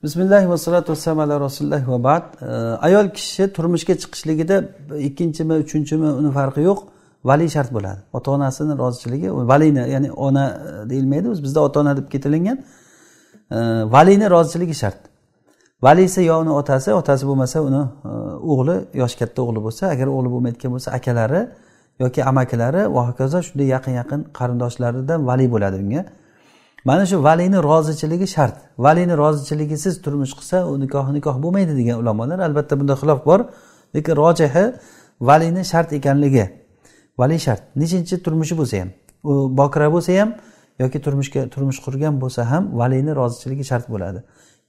Bismillah va salatu vassalamu ala rasulillah va ba'd. Ayol kishi turmushga chiqishligida ikkinchimi, uchinchimi uni farqi yo'q. Vali shart bo'ladi. Ota-onasining roziligi, valini, ya'ni ona deyilmaydi, bizda ota-ona deb ketilingan. Valini roziligi shart. Valisi yo uni otasi bo'lmasa uni o'g'li, yosh katta o'g'li bo'lsa, agar o'g'li bo'lmayotgan bo'lsa, akalari yoki amakilari va hokazo shunday yaqin qarindoshlaridan vali bo'ladi unga. Mana shu valini rozichiligi shart. Valini rozichiligisiz turmush qilsa, u nikoh bo'lmaydi degan ulamolar. Albatta bunda xilof bor, lekin rojihi valini shart ekanligi. Vali shart. Nechinchi turmushi bo'lsa ham, u bokira bo'lsa ham yoki turmush qurgan bo'lsa ham valini rozichiligi shart bo'ladi.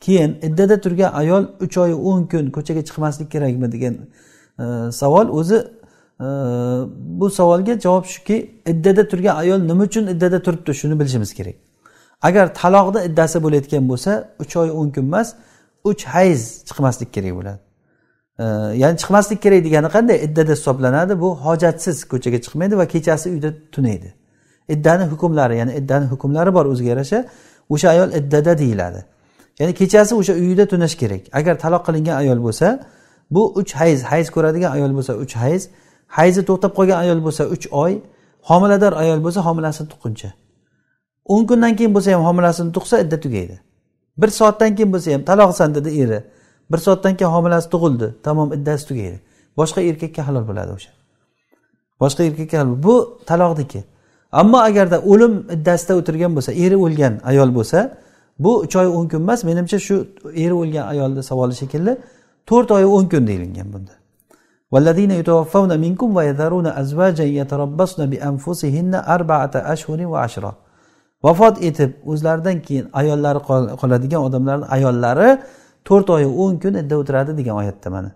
Keyin iddada turgan ayol 3 oy 10 kun ko'chaga chiqmaslik kerakmi degan savol o'zi bu savolga javob shuki, iddada turgan ayol nima uchun iddada turibdi, shuni bilishimiz kerak. Agar taloqda iddasi bo'layotgan bo'lsa, 3 oy 10 kun emas, 3 hayz chiqmaslik kerak bo'ladi. Ya'ni chiqmaslik kerak degani qanday? Iddada hisoblanadi. Bu hojatsiz ko'chaga chiqmaydi va kechasi uyda tunaydi. Iddani hukmlari, ya'ni iddani hukmlari bor o'ziga yarasha. O'sha ayol iddada deyiladi. Ya'ni kechasi o'sha uyda tunash kerak. Agar taloq qilingan ayol bo'lsa, bu 3 hayz ko'radigan ayol bo'lsa 3 hayzi to'xtab qolgan ayol bo'lsa 3 oy, homilador ayol bo'lsa homilasini tuqquncha. 10 kundan keyin bo'lsa ham homilasini tug'sa idda tugaydi. 1 soatdan keyin bo'lsa ham taloqsan dedi eri. 1 soatdan keyin homilasi tug'ildi, tamom iddasi tugaydi. Boshqa erkakka halol bo'ladi o'sha. Boshqa erkakka halol. Bu taloqniki. Ammo agarda o'lim iddasida o'tirgan bo'lsa, eri o'lgan ayol bo'lsa, bu 3 oy 10 kun emas, menimcha shu eri o'lgan ayolning savoli shekilli 4 oy 10 kun deyilgan bunda. Vallazina yatawaffawna minkum va yadharuna azwajan yatarabbasna bi anfusihinna 4 ashhurin va 10. Vafot etib o'zlaridan keyin ayollari qoladigan odamlarning ayollari 4 oy 10 kun idda o'tiradi degan oyatda mana.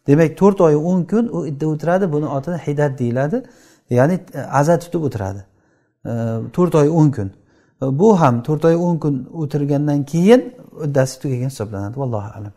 Demak 4 oy 10 kun u idda o'tiradi, buni otini hidat deyiladi. Ya'ni aza tutib o'tiradi. 4 oy 10 kun. Bu ham 4 oy 10 kun o'tirgandan keyin iddasi tugagan hisoblanadi. Vallohu a'lam.